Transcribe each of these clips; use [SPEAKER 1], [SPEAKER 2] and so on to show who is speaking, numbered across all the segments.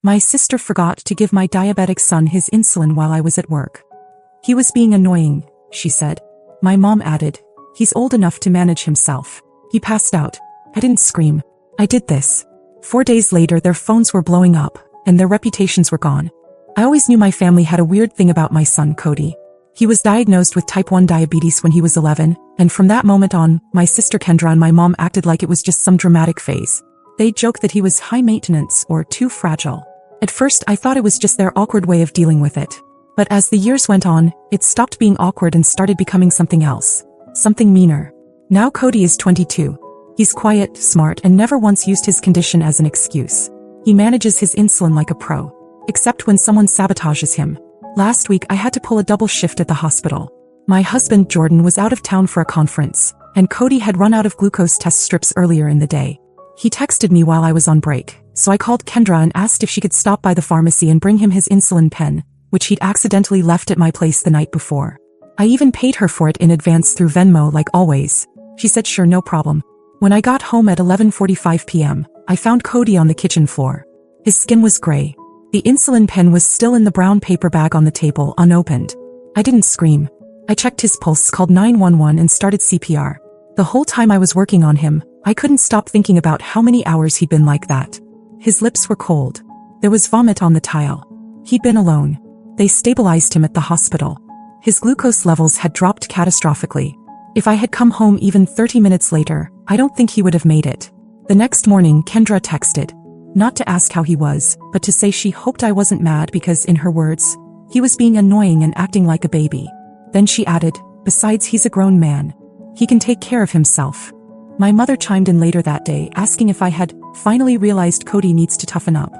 [SPEAKER 1] My sister forgot to give my diabetic son his insulin while I was at work. He was being annoying, she said. My mom added, he's old enough to manage himself. He passed out. I didn't scream. I did this. 4 days later their phones were blowing up, and their reputations were gone. I always knew my family had a weird thing about my son Cody. He was diagnosed with type 1 diabetes when he was 11, and from that moment on, my sister Kendra and my mom acted like it was just some dramatic phase. They joked that he was high maintenance or too fragile. At first I thought it was just their awkward way of dealing with it. But as the years went on, it stopped being awkward and started becoming something else. Something meaner. Now Cody is 22. He's quiet, smart, and never once used his condition as an excuse. He manages his insulin like a pro. Except when someone sabotages him. Last week I had to pull a double shift at the hospital. My husband Jordan was out of town for a conference, and Cody had run out of glucose test strips earlier in the day. He texted me while I was on break, so I called Kendra and asked if she could stop by the pharmacy and bring him his insulin pen, which he'd accidentally left at my place the night before. I even paid her for it in advance through Venmo like always. She said sure, no problem. When I got home at 11:45 p.m., I found Cody on the kitchen floor. His skin was gray. The insulin pen was still in the brown paper bag on the table, unopened. I didn't scream. I checked his pulse, called 911 and started CPR. The whole time I was working on him, I couldn't stop thinking about how many hours he'd been like that. His lips were cold. There was vomit on the tile. He'd been alone. They stabilized him at the hospital. His glucose levels had dropped catastrophically. If I had come home even 30 minutes later, I don't think he would have made it. The next morning, Kendra texted. Not to ask how he was, but to say she hoped I wasn't mad because, in her words, he was being annoying and acting like a baby. Then she added, besides he's a grown man. He can take care of himself. My mother chimed in later that day asking if I had finally realized Cody needs to toughen up.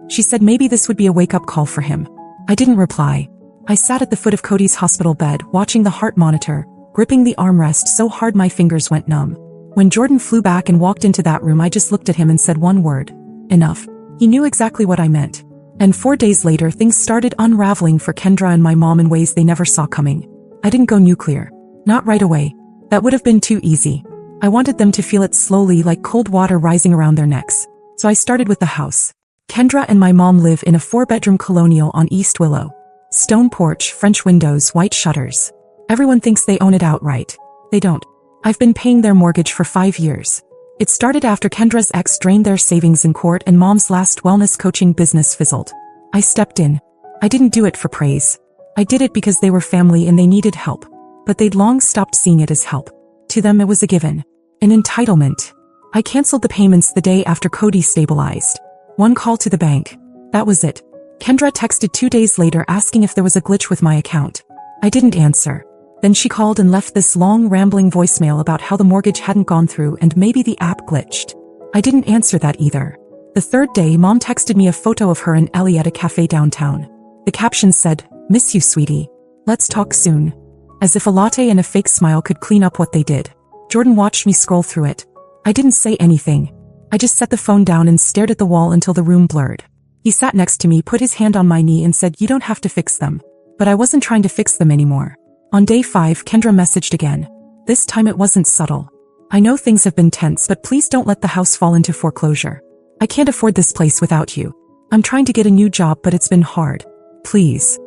[SPEAKER 1] She said maybe this would be a wake-up call for him. I didn't reply. I sat at the foot of Cody's hospital bed watching the heart monitor, gripping the armrest so hard my fingers went numb. When Jordan flew back and walked into that room I just looked at him and said one word. Enough. He knew exactly what I meant. And 4 days later things started unraveling for Kendra and my mom in ways they never saw coming. I didn't go nuclear. Not right away. That would have been too easy. I wanted them to feel it slowly like cold water rising around their necks. So I started with the house. Kendra and my mom live in a 4-bedroom colonial on East Willow. Stone porch, French windows, white shutters. Everyone thinks they own it outright. They don't. I've been paying their mortgage for 5 years. It started after Kendra's ex drained their savings in court and mom's last wellness coaching business fizzled. I stepped in. I didn't do it for praise. I did it because they were family and they needed help. But they'd long stopped seeing it as help. To them it was a given. An entitlement. I canceled the payments the day after Cody stabilized. One call to the bank. That was it. Kendra texted 2 days later asking if there was a glitch with my account. I didn't answer. Then she called and left this long rambling voicemail about how the mortgage hadn't gone through and maybe the app glitched. I didn't answer that either. The third day mom texted me a photo of her and Ellie at a cafe downtown. The caption said, "Miss you, sweetie. Let's talk soon." As if a latte and a fake smile could clean up what they did. Jordan watched me scroll through it. I didn't say anything. I just set the phone down and stared at the wall until the room blurred. He sat next to me, put his hand on my knee and said, "You don't have to fix them." But I wasn't trying to fix them anymore. On day 5, Kendra messaged again. This time it wasn't subtle. "I know things have been tense, but please don't let the house fall into foreclosure. I can't afford this place without you. I'm trying to get a new job, but it's been hard. Please."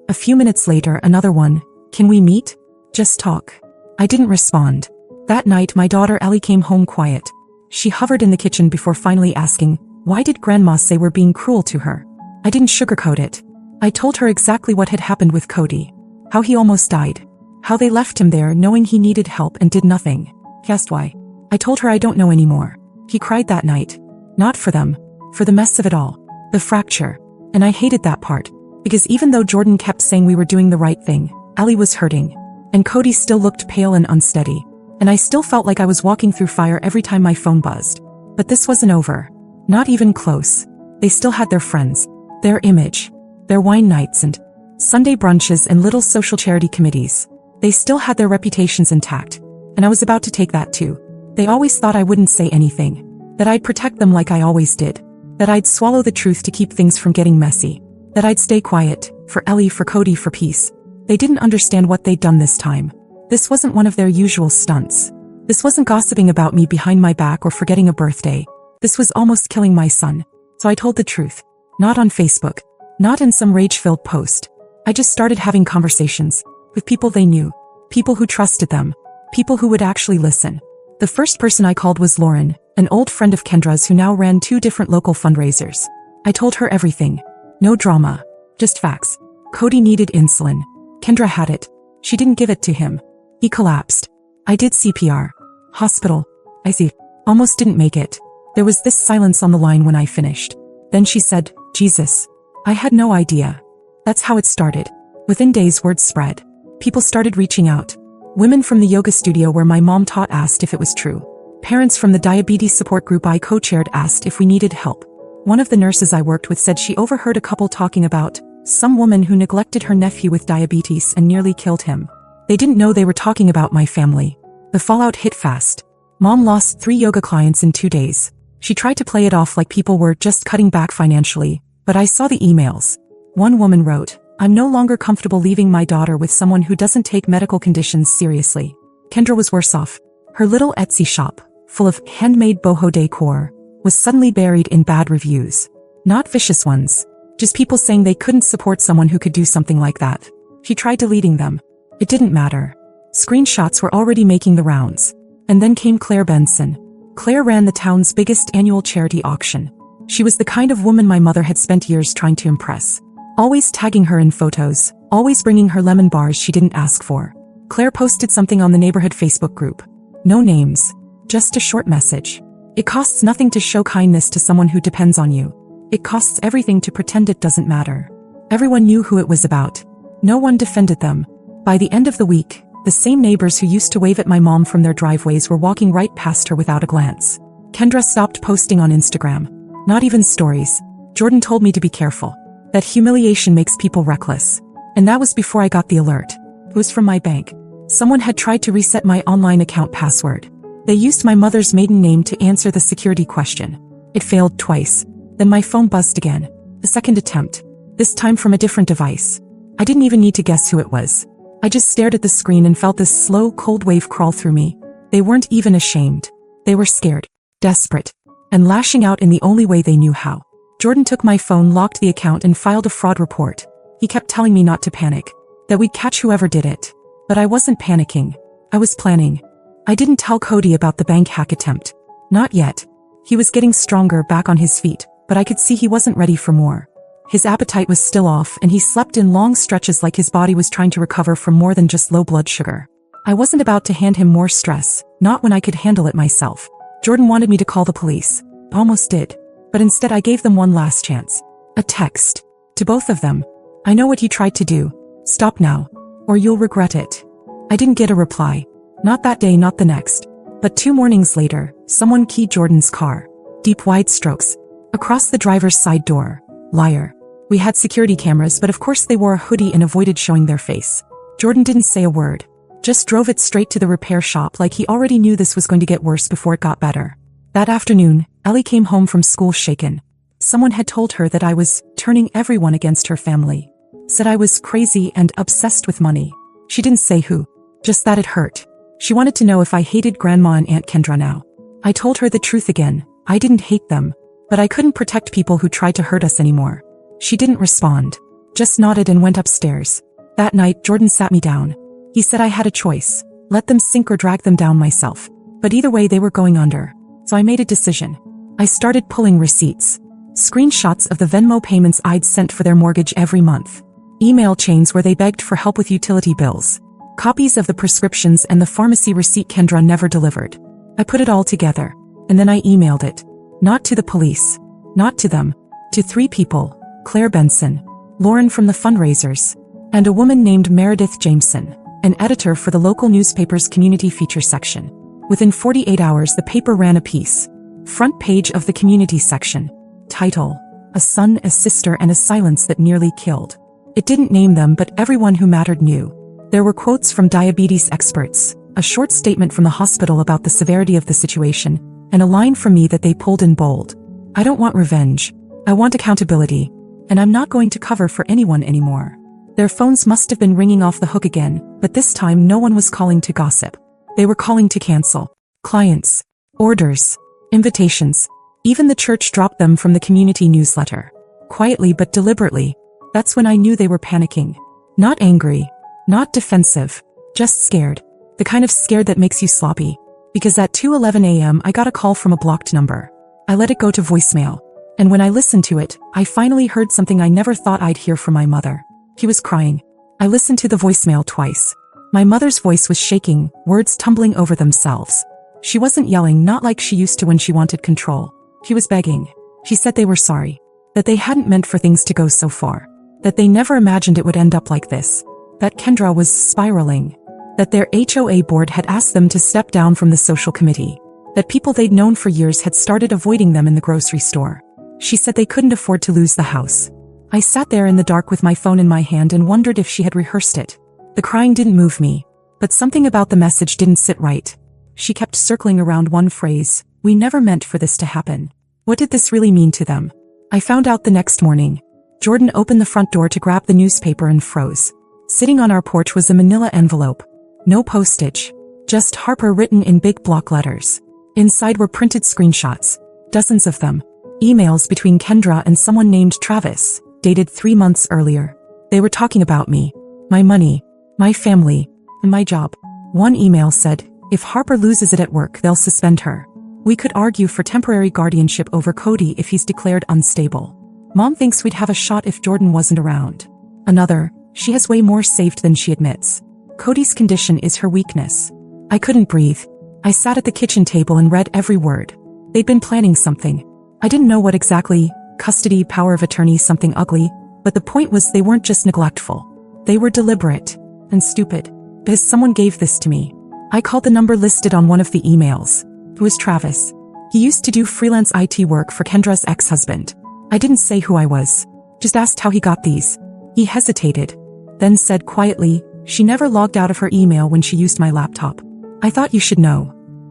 [SPEAKER 1] A few minutes later, another one. "Can we meet? Just talk." I didn't respond. That night my daughter Ellie came home quiet. She hovered in the kitchen before finally asking, why did Grandma say we're being cruel to her? I didn't sugarcoat it. I told her exactly what had happened with Cody. How he almost died. How they left him there knowing he needed help and did nothing. Guessed why? I told her I don't know anymore. He cried that night. Not for them. For the mess of it all. The fracture. And I hated that part. Because even though Jordan kept saying we were doing the right thing, Ellie was hurting. And Cody still looked pale and unsteady. And I still felt like I was walking through fire every time my phone buzzed. But this wasn't over. Not even close. They still had their friends. Their image. Their wine nights and Sunday brunches and little social charity committees. They still had their reputations intact. And I was about to take that too. They always thought I wouldn't say anything. That I'd protect them like I always did. That I'd swallow the truth to keep things from getting messy. That I'd stay quiet. For Ellie, for Cody, for peace. They didn't understand what they'd done this time. This wasn't one of their usual stunts. This wasn't gossiping about me behind my back or forgetting a birthday. This was almost killing my son. So I told the truth. Not on Facebook. Not in some rage-filled post. I just started having conversations with people they knew, people who trusted them, people who would actually listen. The first person I called was Lauren, an old friend of Kendra's who now ran 2 different local fundraisers. I told her everything. No drama. Just facts. Cody needed insulin. Kendra had it. She didn't give it to him. He collapsed. I did CPR. Hospital. I see. Almost didn't make it. There was this silence on the line when I finished. Then she said, Jesus. I had no idea. That's how it started. Within days, word spread. People started reaching out. Women from the yoga studio where my mom taught asked if it was true. Parents from the diabetes support group I co-chaired asked if we needed help. One of the nurses I worked with said she overheard a couple talking about some woman who neglected her nephew with diabetes and nearly killed him. They didn't know they were talking about my family. The fallout hit fast. Mom lost 3 yoga clients in 2 days. She tried to play it off like people were just cutting back financially, but I saw the emails. One woman wrote, I'm no longer comfortable leaving my daughter with someone who doesn't take medical conditions seriously. Kendra was worse off. Her little Etsy shop, full of handmade boho decor, was suddenly buried in bad reviews. Not vicious ones. Just people saying they couldn't support someone who could do something like that. She tried deleting them. It didn't matter. Screenshots were already making the rounds. And then came Claire Benson. Claire ran the town's biggest annual charity auction. She was the kind of woman my mother had spent years trying to impress. Always tagging her in photos, always bringing her lemon bars she didn't ask for. Claire posted something on the neighborhood Facebook group. No names. Just a short message. It costs nothing to show kindness to someone who depends on you. It costs everything to pretend it doesn't matter. Everyone knew who it was about. No one defended them. By the end of the week, the same neighbors who used to wave at my mom from their driveways were walking right past her without a glance. Kendra stopped posting on Instagram. Not even stories. Jordan told me to be careful. That humiliation makes people reckless. And that was before I got the alert. It was from my bank. Someone had tried to reset my online account password. They used my mother's maiden name to answer the security question. It failed twice. Then my phone buzzed again. The second attempt. This time from a different device. I didn't even need to guess who it was. I just stared at the screen and felt this slow, cold wave crawl through me. They weren't even ashamed. They were scared, desperate, and lashing out in the only way they knew how. Jordan took my phone, locked the account, and filed a fraud report. He kept telling me not to panic, that we'd catch whoever did it. But I wasn't panicking. I was planning. I didn't tell Cody about the bank hack attempt. Not yet. He was getting stronger, back on his feet, but I could see he wasn't ready for more. His appetite was still off, and he slept in long stretches like his body was trying to recover from more than just low blood sugar. I wasn't about to hand him more stress, not when I could handle it myself. Jordan wanted me to call the police. Almost did. But instead I gave them one last chance. A text. To both of them. I know what he tried to do. Stop now. Or you'll regret it. I didn't get a reply. Not that day, not the next. But 2 mornings later, someone keyed Jordan's car. Deep, wide strokes. Across the driver's side door. Liar. We had security cameras, but of course they wore a hoodie and avoided showing their face. Jordan didn't say a word. Just drove it straight to the repair shop like he already knew this was going to get worse before it got better. That afternoon, Ellie came home from school shaken. Someone had told her that I was turning everyone against her family. Said I was crazy and obsessed with money. She didn't say who. Just that it hurt. She wanted to know if I hated Grandma and Aunt Kendra now. I told her the truth again. I didn't hate them. But I couldn't protect people who tried to hurt us anymore. She didn't respond. Just nodded and went upstairs. That night, Jordan sat me down. He said I had a choice. Let them sink or drag them down myself. But either way they were going under. So I made a decision. I started pulling receipts. Screenshots of the Venmo payments I'd sent for their mortgage every month. Email chains where they begged for help with utility bills. Copies of the prescriptions and the pharmacy receipt Kendra never delivered. I put it all together. And then I emailed it. Not to the police. Not to them. To 3 people. Claire Benson. Lauren from the fundraisers. And a woman named Meredith Jameson, an editor for the local newspaper's community feature section. Within 48 hours the paper ran a piece. Front page of the community section. Title: A son, a sister, and a silence that nearly killed. It didn't name them, but everyone who mattered knew. There were quotes from diabetes experts, a short statement from the hospital about the severity of the situation, and a line from me that they pulled in bold. I don't want revenge. I want accountability. And I'm not going to cover for anyone anymore. Their phones must have been ringing off the hook again, but this time no one was calling to gossip. They were calling to cancel. Clients. Orders. Invitations. Even the church dropped them from the community newsletter. quietly but deliberately. That's when I knew they were panicking. Not angry. Not defensive. Just scared. The kind of scared that makes you sloppy. Because at 2:11 a.m. I got a call from a blocked number. I let it go to voicemail. And when I listened to it, I finally heard something I never thought I'd hear from my mother. He was crying. I listened to the voicemail twice. My mother's voice was shaking, words tumbling over themselves. She wasn't yelling, not like she used to when she wanted control. She was begging. She said they were sorry. That they hadn't meant for things to go so far. That they never imagined it would end up like this. That Kendra was spiraling. That their HOA board had asked them to step down from the social committee. That people they'd known for years had started avoiding them in the grocery store. She said they couldn't afford to lose the house. I sat there in the dark with my phone in my hand and wondered if she had rehearsed it. The crying didn't move me. But something about the message didn't sit right. She kept circling around one phrase, "We never meant for this to happen." What did this really mean to them? I found out the next morning. Jordan opened the front door to grab the newspaper and froze. Sitting on our porch was a manila envelope. No postage. Just Harper written in big block letters. Inside were printed screenshots. Dozens of them. Emails between Kendra and someone named Travis, dated 3 months earlier. They were talking about me, my money, my family, and my job. One email said, if Harper loses it at work, they'll suspend her. We could argue for temporary guardianship over Cody if he's declared unstable. Mom thinks we'd have a shot if Jordan wasn't around. Another, she has way more saved than she admits. Cody's condition is her weakness. I couldn't breathe. I sat at the kitchen table and read every word. They'd been planning something. I didn't know what exactly, custody, power of attorney, something ugly, but the point was they weren't just neglectful. They were deliberate and stupid. Because someone gave this to me. I called the number listed on one of the emails. It was Travis. He used to do freelance IT work for Kendra's ex-husband. I didn't say who I was. Just asked how he got these. He hesitated. Then said quietly, she never logged out of her email when she used my laptop. I thought you should know.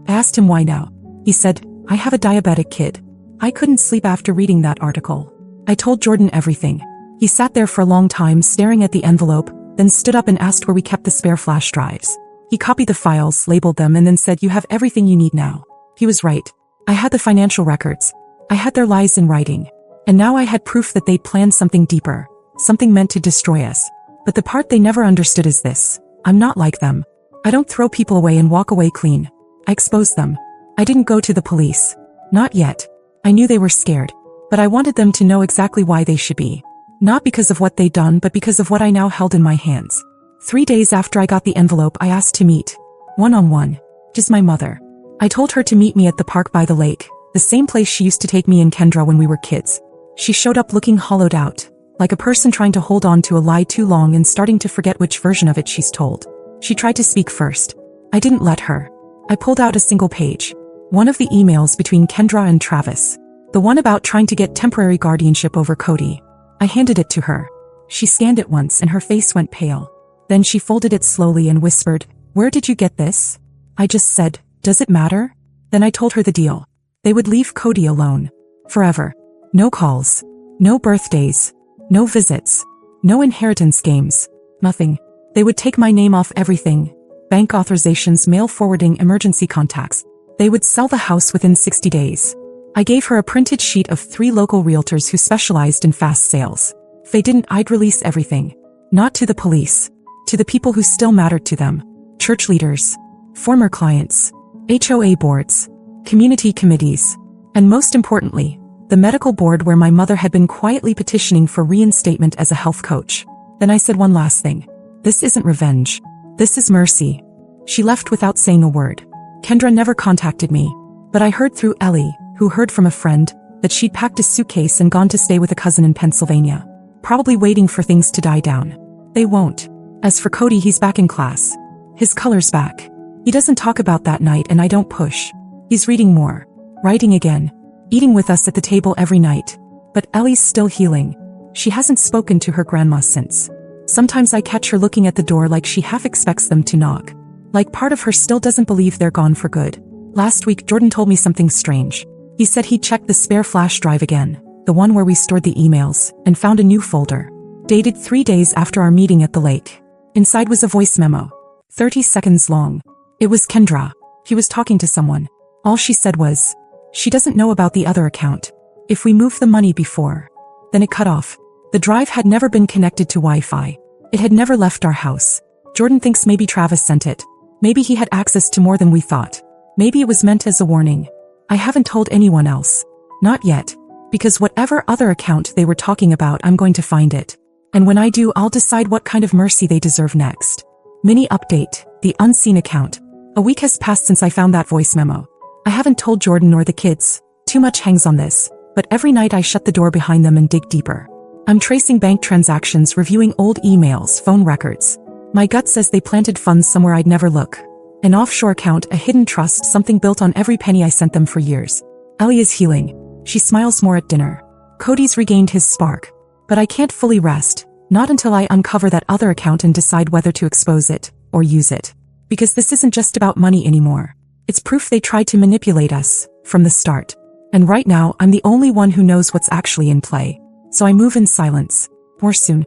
[SPEAKER 1] I asked him why now. He said, I have a diabetic kid. I couldn't sleep after reading that article. I told Jordan everything. He sat there for a long time staring at the envelope, then stood up and asked where we kept the spare flash drives. He copied the files, labeled them, and then said, you have everything you need now. He was right. I had the financial records. I had their lies in writing. And now I had proof that they'd planned something deeper, something meant to destroy us. But the part they never understood is this. I'm not like them. I don't throw people away and walk away clean. I expose them. I didn't go to the police. Not yet. I knew they were scared. But I wanted them to know exactly why they should be. Not because of what they'd done, but because of what I now held in my hands. 3 days after I got the envelope, I asked to meet. One-on-one. Just my mother. I told her to meet me at the park by the lake, the same place she used to take me and Kendra when we were kids. She showed up looking hollowed out, like a person trying to hold on to a lie too long and starting to forget which version of it she's told. She tried to speak first. I didn't let her. I pulled out a single page. One of the emails between Kendra and Travis. The one about trying to get temporary guardianship over Cody. I handed it to her. She scanned it once and her face went pale. Then she folded it slowly and whispered, where did you get this? I just said, does it matter? Then I told her the deal. They would leave Cody alone. Forever. No calls. No birthdays. No visits. No inheritance games. Nothing. They would take my name off everything. Bank authorizations, mail forwarding, emergency contacts. They would sell the house within 60 days. I gave her a printed sheet of 3 local realtors who specialized in fast sales. If they didn't, I'd release everything. Not to the police. To the people who still mattered to them. Church leaders. Former clients. HOA boards. Community committees. And most importantly, the medical board where my mother had been quietly petitioning for reinstatement as a health coach. Then I said one last thing. This isn't revenge. This is mercy. She left without saying a word. Kendra never contacted me. But I heard through Ellie, who heard from a friend, that she'd packed a suitcase and gone to stay with a cousin in Pennsylvania. Probably waiting for things to die down. They won't. As for Cody, he's back in class. His color's back. He doesn't talk about that night and I don't push. He's reading more. Writing again. Eating with us at the table every night. But Ellie's still healing. She hasn't spoken to her grandma since. Sometimes I catch her looking at the door like she half expects them to knock. Like part of her still doesn't believe they're gone for good. Last week Jordan told me something strange. He said he'd checked the spare flash drive again, the one where we stored the emails, and found a new folder. Dated 3 days after our meeting at the lake. Inside was a voice memo. 30 seconds long. It was Kendra. He was talking to someone. All she said was, she doesn't know about the other account. If we move the money before. Then it cut off. The drive had never been connected to Wi-Fi. It had never left our house. Jordan thinks maybe Travis sent it. Maybe he had access to more than we thought. Maybe it was meant as a warning. I haven't told anyone else. Not yet. Because whatever other account they were talking about, I'm going to find it. And when I do, I'll decide what kind of mercy they deserve next. Mini update, the unseen account. A week has passed since I found that voice memo. I haven't told Jordan or the kids. Too much hangs on this. But every night I shut the door behind them and dig deeper. I'm tracing bank transactions, reviewing old emails, phone records. My gut says they planted funds somewhere I'd never look. An offshore account, a hidden trust, something built on every penny I sent them for years. Ellie is healing. She smiles more at dinner. Cody's regained his spark. But I can't fully rest, not until I uncover that other account and decide whether to expose it or use it. Because this isn't just about money anymore. It's proof they tried to manipulate us from the start. And right now, I'm the only one who knows what's actually in play. So I move in silence. More soon.